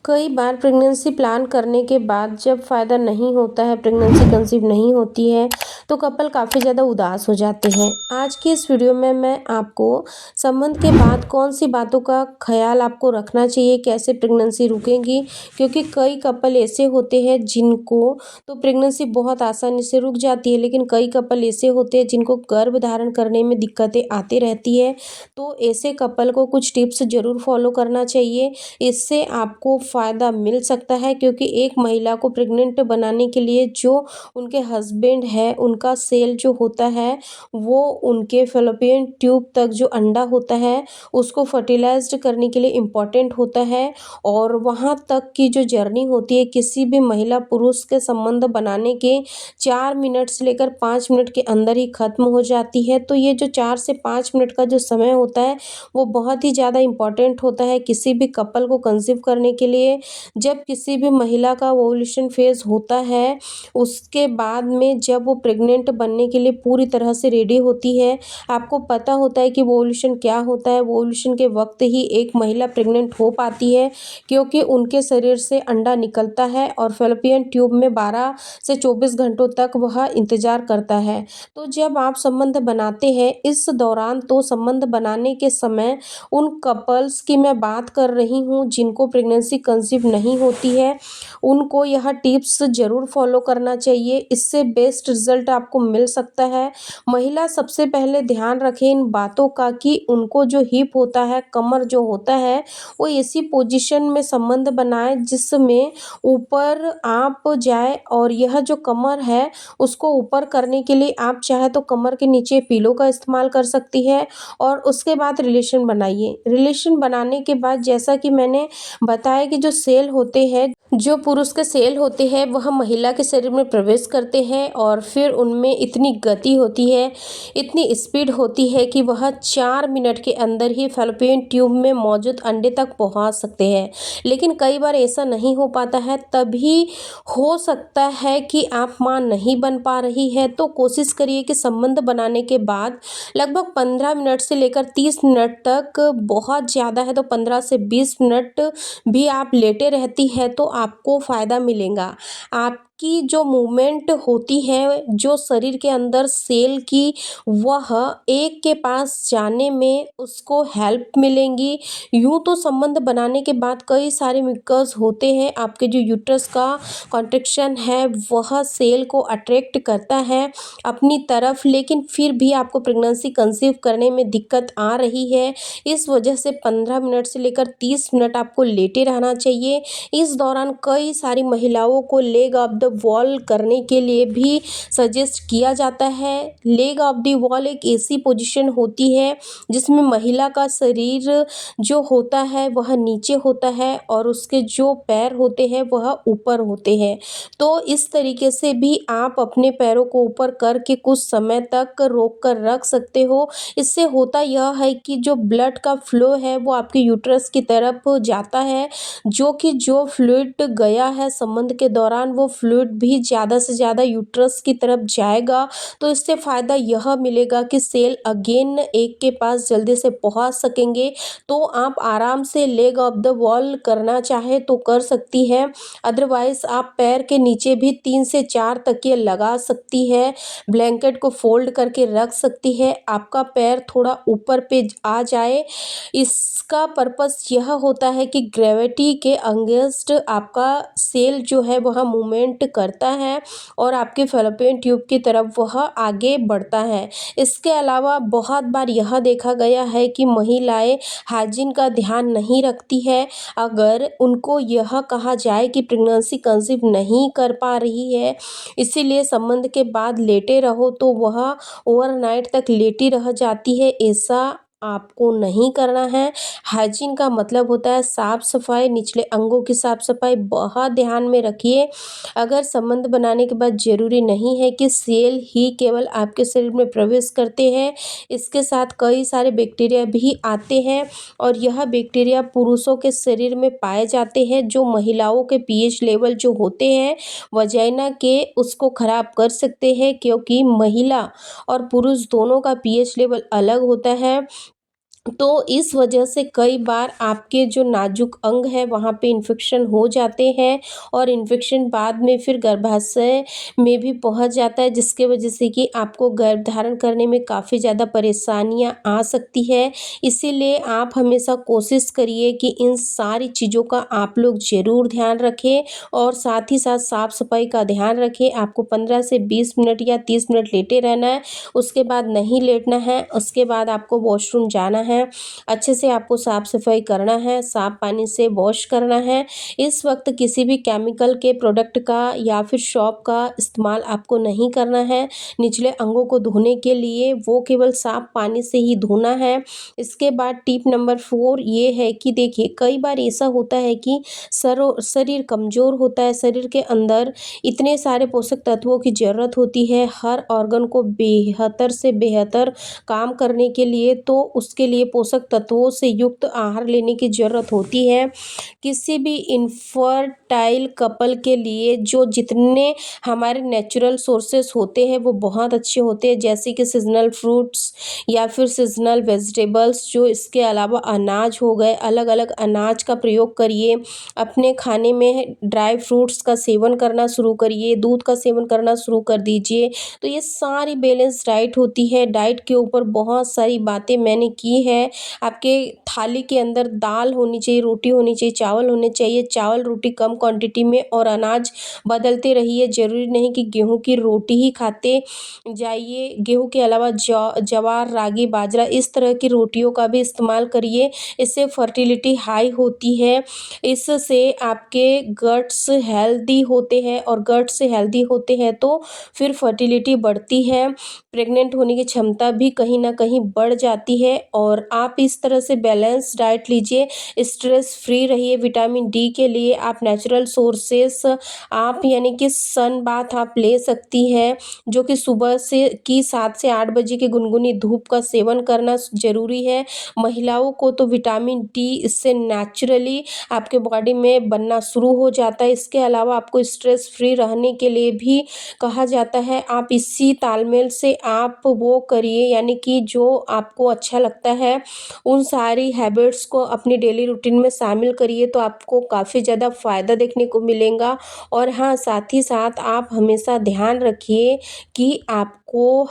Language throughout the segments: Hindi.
कई बार प्रेगनेंसी प्लान करने के बाद जब फ़ायदा नहीं होता है, प्रेगनेंसी कंसीव नहीं होती है, तो कपल काफ़ी ज़्यादा उदास हो जाते हैं। आज की इस वीडियो में मैं आपको संबंध के बाद कौन-सी बातों का ख़्याल आपको रखना चाहिए, कैसे प्रेगनेंसी रुकेगी, क्योंकि कई कपल ऐसे होते हैं जिनको तो प्रेगनेंसी बहुत आसानी से रुक जाती है, लेकिन कई कपल ऐसे होते हैं जिनको गर्भ धारण करने में दिक्कतें आती रहती है। तो ऐसे कपल को कुछ टिप्स ज़रूर फॉलो करना चाहिए। इससे आपको फ़ायदा मिल सकता है, क्योंकि एक महिला को प्रेग्नेंट बनाने के लिए जो उनके हस्बैंड है, उनका सेल जो होता है वो उनके फैलोपियन ट्यूब तक जो अंडा होता है उसको फर्टिलाइज्ड करने के लिए इम्पॉर्टेंट होता है। और वहाँ तक की जो जर्नी होती है किसी भी महिला पुरुष के संबंध बनाने के 4 मिनट से लेकर 5 मिनट के अंदर ही ख़त्म हो जाती है। तो ये जो 4 से 5 मिनट का जो समय होता है वो बहुत ही ज़्यादा इम्पॉर्टेंट होता है किसी भी कपल को कंसीव करने के लिए। जब किसी भी महिला का ओव्यूलेशन फेज़ होता है, उसके बाद में जब वो प्रेग्नेंट बनने के लिए पूरी तरह से रेडी होती है, आपको पता होता है कि ओव्यूलेशन क्या होता है। ओव्यूलेशन के वक्त ही एक महिला प्रेग्नेंट हो पाती है, क्योंकि उनके शरीर से अंडा निकलता है और फैलोपियन ट्यूब में 12 से 24 घंटों तक वह इंतज़ार करता है। तो जब आप संबंध बनाते हैं, इस दौरान तो संबंध बनाने के समय उन कपल्स की मैं बात कर रही हूँ जिनको प्रेगनेंसी कंसीव नहीं होती है, उनको यह टिप्स ज़रूर फॉलो करना चाहिए। इससे बेस्ट रिज़ल्ट आपको मिल सकता है। महिला सबसे पहले ध्यान रखें इन बातों का कि उनको जो हिप होता है, कमर जो होता है, वो ऐसी पोजीशन में संबंध बनाए जिसमें ऊपर आप जाए। और यह जो कमर है उसको ऊपर करने के लिए आप चाहे तो कमर के नीचे पिलो का इस्तेमाल कर सकती है और उसके बाद रिलेशन बनाइए। रिलेशन बनाने के बाद जैसा कि मैंने बताया कि जो सेल होते हैं, जो पुरुष के सेल होते हैं वह महिला के शरीर में प्रवेश करते हैं और फिर उनमें इतनी गति होती है, इतनी स्पीड होती है कि वह 4 मिनट के अंदर ही फैलोपियन ट्यूब में मौजूद अंडे तक पहुंच सकते हैं। लेकिन कई बार ऐसा नहीं हो पाता है, तभी हो सकता है कि आप मां नहीं बन पा रही है। तो कोशिश करिए कि संबंध बनाने के बाद लगभग 15 मिनट से लेकर 30 मिनट तक, बहुत ज़्यादा है तो 15 से 20 मिनट भी आप लेटे रहती है तो आपको फ़ायदा मिलेगा। आपकी जो मूवमेंट होती है, जो शरीर के अंदर सेल की, वह एक के पास जाने में उसको हेल्प मिलेंगी। यूँ तो संबंध बनाने के बाद कई सारे म्यूकस होते हैं, आपके जो यूट्रस का कॉन्ट्रैक्शन है वह सेल को अट्रैक्ट करता है अपनी तरफ, लेकिन फिर भी आपको प्रेगनेंसी कंसीव करने में दिक्कत आ रही है। इस वजह से 15 मिनट से लेकर 30 मिनट आपको लेटे रहना चाहिए। इस दौरान कई सारी महिलाओं को लेग ऑफ द वॉल करने के लिए भी सजेस्ट किया जाता है। लेग ऑफ द वॉल एक ऐसी पोजीशन होती है जिसमें महिला का शरीर जो होता है वह नीचे होता है और उसके जो पैर होते हैं वह ऊपर होते हैं। तो इस तरीके से भी आप अपने पैरों को ऊपर करके कुछ समय तक रोक कर रख सकते हो। इससे होता यह है कि जो ब्लड का फ्लो है वो आपके यूट्रस की तरफ जाता है, जो कि जो फ्लूइड गया है संबंध के दौरान वो फ्लूइड भी ज़्यादा से ज़्यादा यूट्रस की तरफ जाएगा। तो इससे फ़ायदा यह मिलेगा कि सेल अगेन एक के पास जल्दी से पहुंच सकेंगे। तो आप आराम से लेग ऑफ द वॉल करना चाहे तो कर सकती है, अदरवाइज़ आप पैर के नीचे भी 3 से 4 तकिए लगा सकती है, ब्लैंकेट को फोल्ड करके रख सकती है, आपका पैर थोड़ा ऊपर पे आ जाए। इसका पर्पस यह होता है कि ग्रेविटी के अगेंस्ट आपका सेल जो है वह मूवमेंट करता है और आपके फैलोपियन ट्यूब की तरफ वह आगे बढ़ता है। इसके अलावा बहुत बार यह देखा गया है कि महिलाएं हाइजीन का ध्यान नहीं रखती है। अगर उनको यह कहा जाए कि प्रेगनेंसी कंसीव नहीं कर पा रही है, इसीलिए संबंध के बाद लेटे रहो, तो वह ओवरनाइट तक लेटी रह जाती है। ऐसा आपको नहीं करना है। हाइजीन का मतलब होता है साफ सफाई, निचले अंगों की साफ सफाई बहुत ध्यान में रखिए। अगर संबंध बनाने के बाद ज़रूरी नहीं है कि सेल ही केवल आपके शरीर में प्रवेश करते हैं, इसके साथ कई सारे बैक्टीरिया भी आते हैं और यह बैक्टीरिया पुरुषों के शरीर में पाए जाते हैं, जो महिलाओं के पीएच लेवल जो होते हैं वजाइना के, उसको ख़राब कर सकते हैं, क्योंकि महिला और पुरुष दोनों का पीएच लेवल अलग होता है। तो इस वजह से कई बार आपके जो नाजुक अंग है वहाँ पे इन्फेक्शन हो जाते हैं और इन्फेक्शन बाद में फिर गर्भाशय में भी पहुँच जाता है, जिसके वजह से कि आपको गर्भ धारण करने में काफ़ी ज़्यादा परेशानियाँ आ सकती है। इसीलिए आप हमेशा कोशिश करिए कि इन सारी चीज़ों का आप लोग ज़रूर ध्यान रखें और साथ ही साथ साफ-सफाई का ध्यान रखें। आपको 15 से 20 मिनट या 30 मिनट लेटे रहना है, उसके बाद नहीं लेटना है, उसके बाद आपको वॉशरूम जाना है। अच्छे से आपको साफ-सफाई करना है, साफ पानी से वॉश करना है। इस वक़्त किसी भी केमिकल के प्रोडक्ट का या फिर शॉप का इस्तेमाल आपको नहीं करना है। निचले अंगों को धोने के लिए वो केवल साफ पानी से ही धोना है। इसके बाद टिप नंबर 4 ये है कि देखिए कई बार ऐसा होता है कि शरीर कमज़ोर होता है, शरीर के अंदर इतने सारे पोषक तत्वों की ज़रूरत होती है हर ऑर्गन को बेहतर से बेहतर काम करने के लिए, तो उसके लिए पोषक तत्वों से युक्त आहार लेने की ज़रूरत होती है। किसी भी इनफर्टाइल कपल के लिए जो जितने हमारे नेचुरल सोर्सेस होते हैं वो बहुत अच्छे होते हैं, जैसे कि सीज़नल फ्रूट्स या फिर सीज़नल वेजिटेबल्स, जो इसके अलावा अनाज हो गए, अलग-अलग अनाज का प्रयोग करिए। अपने खाने में ड्राई फ्रूट्स का सेवन करना शुरू करिए, दूध का सेवन करना शुरू कर दीजिए। तो ये सारी बैलेंस डाइट होती है। डाइट के ऊपर बहुत सारी बातें मैंने की है। आपके थाली के अंदर दाल होनी चाहिए, रोटी होनी चाहिए, चावल होने चाहिए। चावल रोटी कम क्वांटिटी में और अनाज बदलते रहिए। ज़रूरी नहीं कि गेहूँ की रोटी ही खाते जाइए। गेहूँ के अलावा ज्वार, रागी, बाजरा इस तरह की रोटियों का भी इस्तेमाल करिए। इससे फर्टिलिटी हाई होती है। इससे आपके गट्स हेल्दी होते हैं और गट्स हेल्दी होते हैं तो फिर फर्टिलिटी बढ़ती है। प्रेग्नेंट होने की क्षमता भी कहीं न कहीं बढ़ जाती है और आप इस तरह से बैलेंस डाइट लीजिए, स्ट्रेस फ्री रहिए। विटामिन डी के लिए आप नेचुरल सोर्सेस आप यानी कि सन बाथ आप ले सकती हैं, जो कि सुबह से की 7 से 8 बजे की गुनगुनी धूप का सेवन करना ज़रूरी है। महिलाओं को तो विटामिन डी इससे नेचुरली आपके बॉडी में बनना शुरू हो जाता है। इसके अलावा आपको स्ट्रेस फ्री रहने के लिए भी कहा जाता है। आप इसी तालमेल से आप वो करिए, यानी कि जो आपको अच्छा लगता है उन सारी हैबिट्स को अपनी डेली रूटीन में शामिल करिए, तो आपको काफ़ी ज़्यादा फ़ायदा देखने को मिलेगा। और हाँ, साथ ही साथ आप हमेशा ध्यान रखिए कि आपको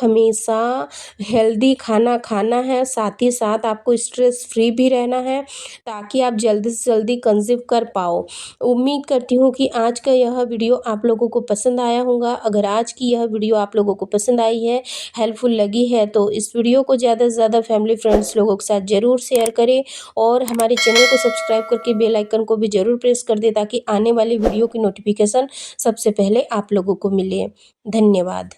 हमेशा हेल्दी खाना खाना है, साथ ही साथ आपको स्ट्रेस फ्री भी रहना है, ताकि आप जल्दी से जल्दी कंसीव कर पाओ। उम्मीद करती हूँ कि आज का यह वीडियो आप लोगों को पसंद आया होगा। अगर आज की यह वीडियो आप लोगों को पसंद आई है, हेल्पफुल लगी है, तो इस वीडियो को ज़्यादा से ज़्यादा फैमिली फ्रेंड्स लोगों के साथ ज़रूर शेयर करें और हमारे चैनल को सब्सक्राइब करके बेल आइकन को भी ज़रूर प्रेस कर दें, ताकि आने वाली वीडियो की नोटिफिकेशन सबसे पहले आप लोगों को मिले। धन्यवाद।